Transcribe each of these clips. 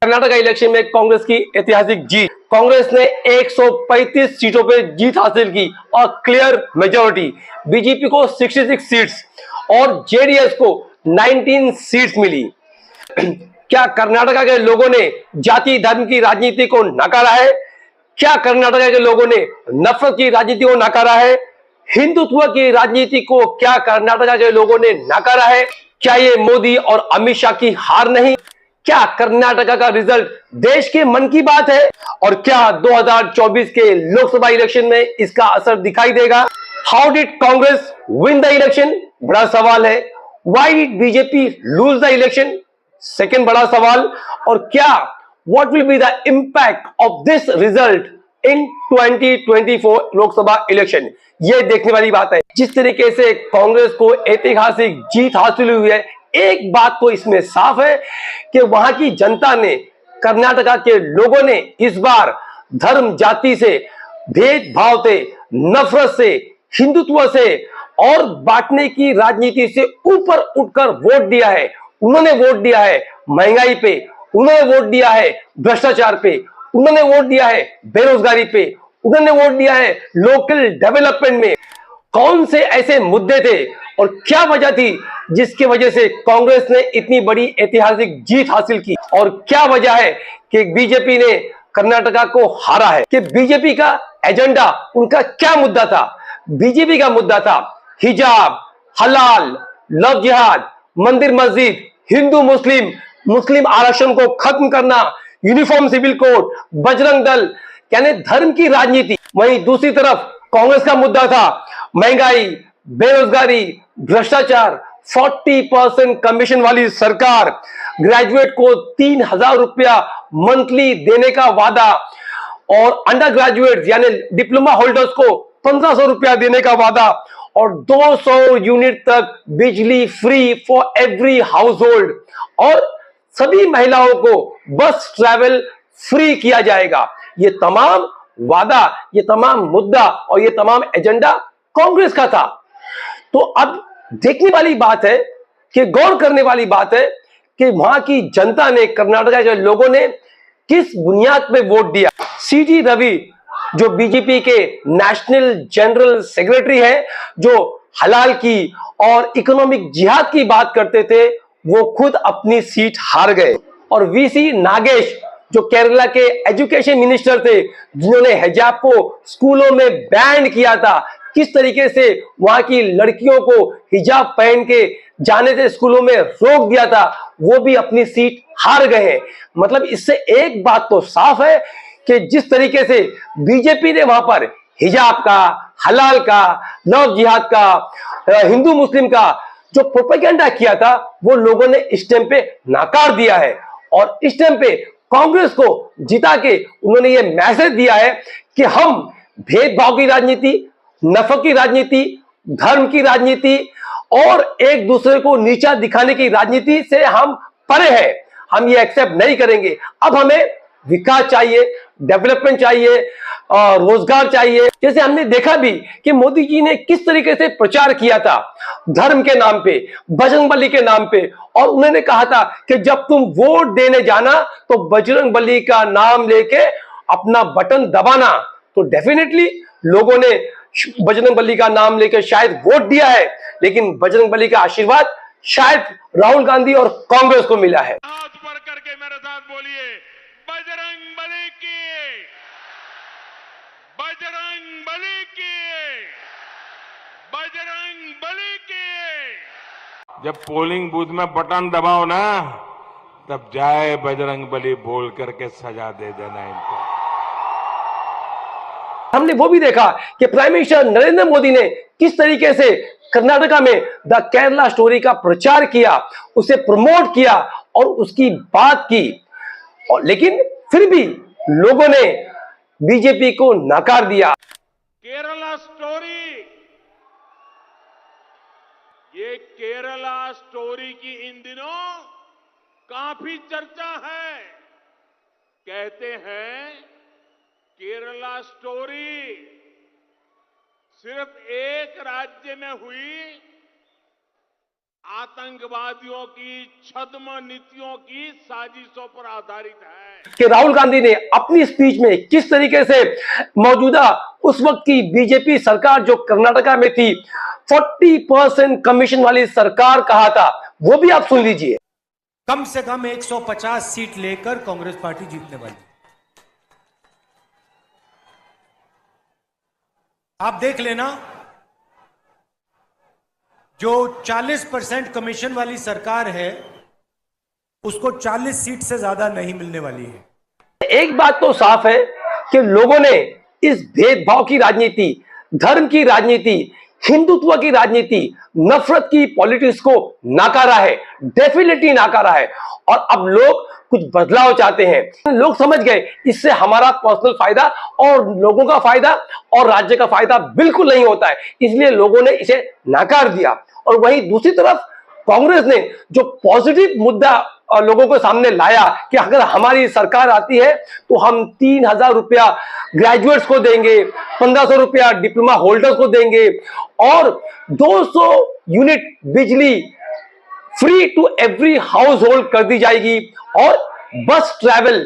Karnataka election में कांग्रेस की ऐतिहासिक जीत। कांग्रेस ने 135 सीटों पर जीत हासिल की और क्लियर मेजॉरिटी। बीजेपी को 66 सीट्स और जेडीएस को 19 सीट्स मिली। क्या कर्नाटका के लोगों ने जाति धर्म की राजनीति को नकारा है? क्या कर्नाटका के लोगों ने नफरत की राजनीति को नकारा है? हिंदुत्व की राजनीति को क्या कर्नाटका के लोगों ने नकारा है? क्या ये मोदी और अमित शाह की हार नहीं? क्या कर्नाटका का रिजल्ट देश के मन की बात है? और क्या 2024 के लोकसभा इलेक्शन में इसका असर दिखाई देगा? How did Congress win the election? बड़ा सवाल है। Why did BJP lose the election? Second बड़ा सवाल। और क्या what will be the impact of this result in 2024 Lok Sabha election? ये देखने वाली बात है। जिस तरीके से कांग्रेस को ऐतिहासिक जीत हासिल हुई है, एक बात तो इसमें साफ है कि वहां की जनता ने, कर्नाटका के लोगों ने इस बार धर्म जाति से, भेदभाव से, नफरत से, हिंदुत्व से और बांटने की राजनीति से ऊपर उठकर वोट दिया है। उन्होंने वोट दिया है महंगाई पे, उन्होंने वोट दिया है भ्रष्टाचार पे, उन्होंने वोट दिया है बेरोजगारी पे, उन्होंने वोट दिया है लोकल डेवलपमेंट में। कौन से ऐसे मुद्दे थे और क्या वजह थी जिसकी वजह से कांग्रेस ने इतनी बड़ी ऐतिहासिक जीत हासिल की? और क्या वजह है कि बीजेपी ने कर्नाटका को हारा है? कि बीजेपी का एजेंडा, उनका क्या मुद्दा था? बीजेपी का मुद्दा था हिजाब, हलाल, लव जिहाद, मंदिर मस्जिद, हिंदू मुस्लिम, मुस्लिम आरक्षण को खत्म करना, uniform civil code, Bajrang Dal, यानी धर्म की राजनीति। वहीं दूसरी तरफ कांग्रेस का मुद्दा था महंगाई, बेरोजगारी, भ्रष्टाचार, 40% कमीशन वाली सरकार, ग्रेजुएट को 3,000 रुपया मंथली देने का वादा और अंडर ग्रेजुएट यानी डिप्लोमा होल्डर्स को 1,500 रुपया देने का वादा और 200 यूनिट तक बिजली free for every house hold और सभी महिलाओं को बस ट्रैवल फ्री किया जाएगा। ये तमाम वादा, ये तमाम मुद्दा और ये तमाम एजेंडा कांग्रेस का था। तो अब देखने वाली बात है कि गौर करने वाली बात है कि वहां की जनता ने, कर्नाटका के लोगों ने किस बुनियाद पे वोट दिया। सीटी रवि जो बीजेपी के नेशनल जनरल सेक्रेटरी हैं, जो हलाल की और इकोनॉमिक जिहाद की बात करते थे, वो खुद अपनी सीट हार गए। और वीसी नागेश जो केरला के एजुकेशन मिनिस्टर थे, जिन्होंने हिजाब को स्कूलों में बैन किया था, किस तरीके से वहां की लड़कियों को हिजाब पहन के जाने से स्कूलों में रोक दिया था, वो भी अपनी सीट हार गए हैं। मतलब इससे एक बात तो साफ है कि जिस तरीके से बीजेपी ने वहां पर हिजाब का, हलाल का, लव जिहाद का, हिंदू मुस्लिम का जो प्रोपेगेंडा किया था, वो लोगों ने इस टाइम पे नाकार दिया है। और इस टाइम पे कांग्रेस को जिता के उन्होंने ये मैसेज दिया है कि हम भेदभाव की राजनीति, नफरत की राजनीति, धर्म की राजनीति और एक दूसरे को नीचा दिखाने की राजनीति से हम परे हैं। हम ये एक्सेप्ट नहीं करेंगे। अब हमें विकास चाहिए, डेवलपमेंट चाहिए, रोजगार चाहिए। जैसे हमने देखा भी कि मोदी जी ने किस तरीके से प्रचार किया था धर्म के नाम पे, बजरंगबली के नाम पे, और उन्होंने कहा था कि जब तुम वोट देने जाना तो बजरंगबली का नाम लेके अपना बटन दबाना। तो डेफिनेटली लोगों ने बजरंगबली का नाम लेकर शायद वोट दिया है, लेकिन बजरंगबली का आशीर्वाद शायद राहुल गांधी और कांग्रेस को मिला है। हाथ ऊपर करके मेरे साथ बोलिए, बजरंगबली की, बजरंगबली की, बजरंगबली की। जब पोलिंग बूथ में बटन दबाओ ना, तब जय बजरंगबली बोल करके सजा दे देना इनको। हमने वो भी देखा कि प्राइम मिनिस्टर नरेंद्र मोदी ने किस तरीके से कर्नाटका में द केरला स्टोरी का प्रचार किया, उसे प्रमोट किया और उसकी बात की। और लेकिन फिर भी लोगों ने बीजेपी को नकार दिया। केरला स्टोरी, ये केरला स्टोरी की इन दिनों काफी चर्चा है। कहते हैं केरला स्टोरी सिर्फ एक राज्य में हुई, आतंकवादियों की छद्म नीतियों की साजिशों पर आधारित है कि राहुल गांधी ने अपनी स्पीच में किस तरीके से मौजूदा उस वक्त की बीजेपी सरकार जो कर्नाटका में थी 40% कमीशन वाली सरकार कहा था, वो भी आप सुन लीजिए। कम से कम 150 सीट लेकर कांग्रेस पार्टी जीतने वाली। आप देख लेना, जो 40% कमीशन वाली सरकार है उसको 40 सीट से ज्यादा नहीं मिलने वाली है। एक बात तो साफ है कि लोगों ने इस भेदभाव की राजनीति, धर्म की राजनीति, हिंदुत्व की राजनीति, नफरत की पॉलिटिक्स को नकारा है, डेफिनेटली नकारा है। और अब लोग कुछ बदलाव चाहते हैं। लोग समझ गए इससे हमारा पर्सनल फायदा और लोगों का फायदा और राज्य का फायदा बिल्कुल नहीं होता है, इसलिए लोगों ने इसे नकार दिया। और वहीं दूसरी तरफ कांग्रेस ने जो पॉजिटिव मुद्दा लोगों के सामने लाया कि अगर हमारी सरकार आती है तो हम 3,000 रुपया ग्रेजुएट्स को देंगे, 1,500 रुपया डिप्लोमा होल्डर्स को देंगे और 200 यूनिट बिजली free to every household कर दी जाएगी और bus travel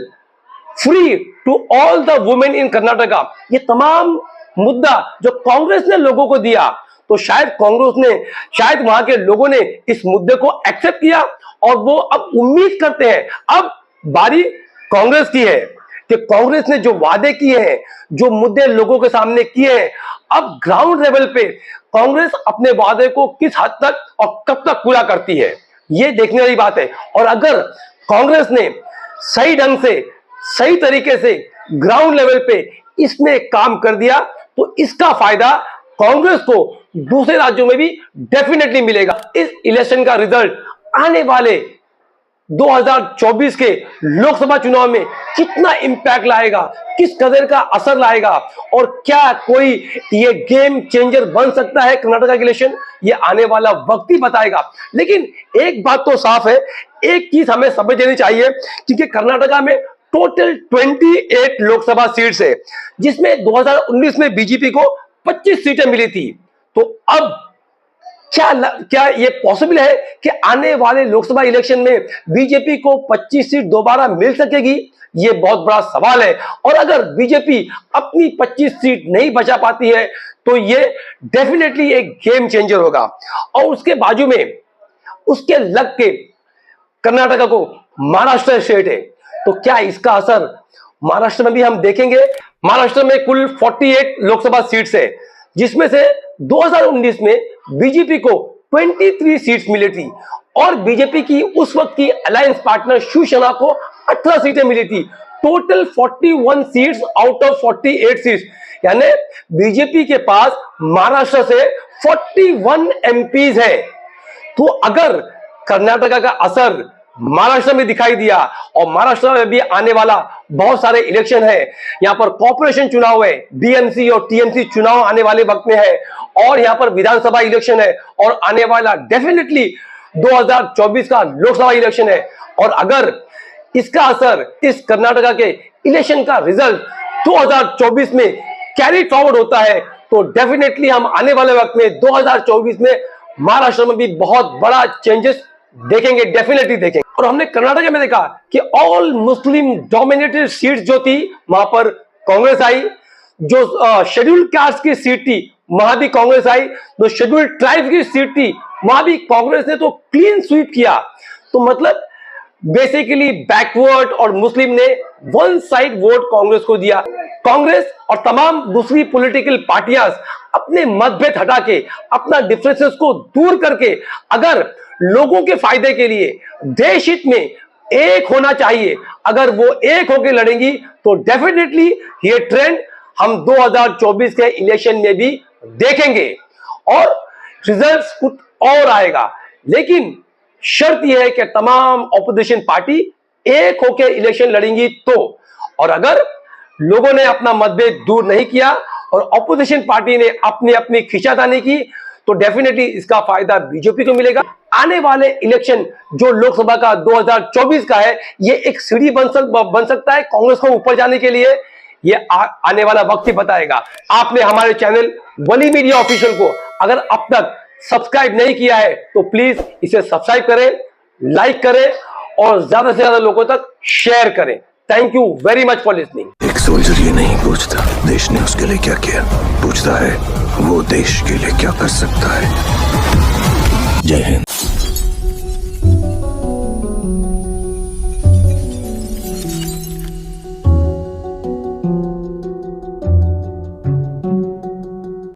free to all the women in Karnataka. ये तमाम मुद्दा जो कांग्रेस ने लोगों को दिया, तो शायद वहां के लोगों ने इस मुद्दे को एक्सेप्ट किया और वो अब उम्मीद करते हैं, अब बारी कांग्रेस की है कि कांग्रेस ने जो वादे किए हैं, जो मुद्दे लोगों के सामने किए हैं, अब ग्राउंड लेवल पे कांग्रेस अपने वादे को किस हद तक और कब तक पूरा करती है, ये देखने वाली बात है। और अगर कांग्रेस ने सही ढंग से, सही तरीके से ग्राउंड लेवल पे इसमें काम कर दिया तो इसका फायदा कांग्रेस को दूसरे राज्यों में भी डेफिनेटली मिलेगा। इस इलेक्शन का रिजल्ट आने वाले 2024 के लोकसभा चुनाव में कितना इंपैक्ट लाएगा, किस कदर का असर लाएगा और क्या कोई ये गेम चेंजर बन सकता है कर्नाटका के इलेक्शन, ये आने वाला वक्त ही बताएगा। लेकिन एक बात तो साफ है, एक चीज हमें समझ लेनी चाहिए, क्योंकि कर्नाटका में टोटल 28 लोकसभा सीट्स है, जिसमें 2019 में बीजेपी को 25 सीटें मिली थी। तो अब क्या ये पॉसिबल है कि आने वाले लोकसभा इलेक्शन में बीजेपी को 25 सीट दोबारा मिल सकेगी? ये बहुत बड़ा सवाल है। और अगर बीजेपी अपनी 25 सीट नहीं बचा पाती है तो ये डेफिनेटली एक गेम चेंजर होगा। और उसके बाजू में उसके लग के कर्नाटका को महाराष्ट्र स्टेट है, तो क्या इसका असर महाराष्ट्र में भी हम देखेंगे? महाराष्ट्र में कुल 48 लोकसभा सीट्स है, जिसमें से 2019 में बीजेपी को 23 सीट्स मिली थी और बीजेपी की उस वक्त की अलायंस पार्टनर शिवसेना को 18 सीटें मिली थी। Total 41 seats out of 48 seats, यानी बीजेपी के पास महाराष्ट्र से 41 एमपीज है। तो अगर कर्नाटका का असर महाराष्ट्र में दिखाई दिया और महाराष्ट्र में भी आने वाला बहुत सारे इलेक्शन है, यहां पर कॉर्पोरेशन चुनाव है, बीएमसी और टीएमसी चुनाव आने वाले वक्त में है और यहां पर विधानसभा इलेक्शन है और आने वाला डेफिनेटली 2024 का लोकसभा इलेक्शन है। और अगर इसका असर, इस कर्नाटका के इलेक्शन का रिजल्ट 2024 में कैरी फॉरवर्ड होता है तो डेफिनेटली हम आने वाले वक्त में 2024 में महाराष्ट्र में भी बहुत बड़ा चेंजेस देखेंगे, डेफिनेटली देखेंगे। और हमने कर्नाटक में देखा कि ऑल मुस्लिम डोमिनेटेड सीट्स जो थी वहां पर कांग्रेस आई, जो शेड्यूल्ड कास्ट की सीट थी वहां भी कांग्रेस आई, जो शेड्यूल्ड ट्राइब की सीट थी वहां भी कांग्रेस ने तो क्लीन स्वीप किया। तो मतलब बेसिकली बैकवर्ड और मुस्लिम ने वन साइड वोट कांग्रेस को दिया। कांग्रेस और तमाम दूसरी पॉलिटिकल पार्टियां अपने मतभेद हटा के, अपना डिफरेंसेस को दूर करके अगर लोगों के फायदे के लिए देश हित में एक होना चाहिए, अगर वो एक होकर लड़ेंगी तो डेफिनेटली ये ट्रेंड हम 2024 के इलेक्शन में भी देखेंगे और रिजल्ट्स कुछ और आएगा। लेकिन शर्त यह है कि तमाम ऑपोजिशन पार्टी एक होकर इलेक्शन लड़ेंगी तो, और अगर लोगों ने अपना मतभेद दूर नहीं किया और ऑपोजिशन पार्टी ने अपनी अपनी खींचातानी की तो डेफिनेटली इसका फायदा बीजेपी को मिलेगा। आने वाले इलेक्शन जो लोकसभा का 2024 का है, ये एक सीढ़ी बन सकता है कांग्रेस को ऊपर जाने के लिए। ये आने वाला वक्त ही बताएगा। आपने हमारे चैनल वली मीडिया ऑफिशियल को अगर अब तक सब्सक्राइब नहीं किया है तो प्लीज इसे सब्सक्राइब करें, लाइक करें और ज्यादा से ज्यादा लोगों तक शेयर करें। Thank you very much for listening. एक सोल्जर ये नहीं पूछता देश ने उसके लिए क्या किया, पूछता है वो देश के लिए क्या कर सकता है। जय हिंद।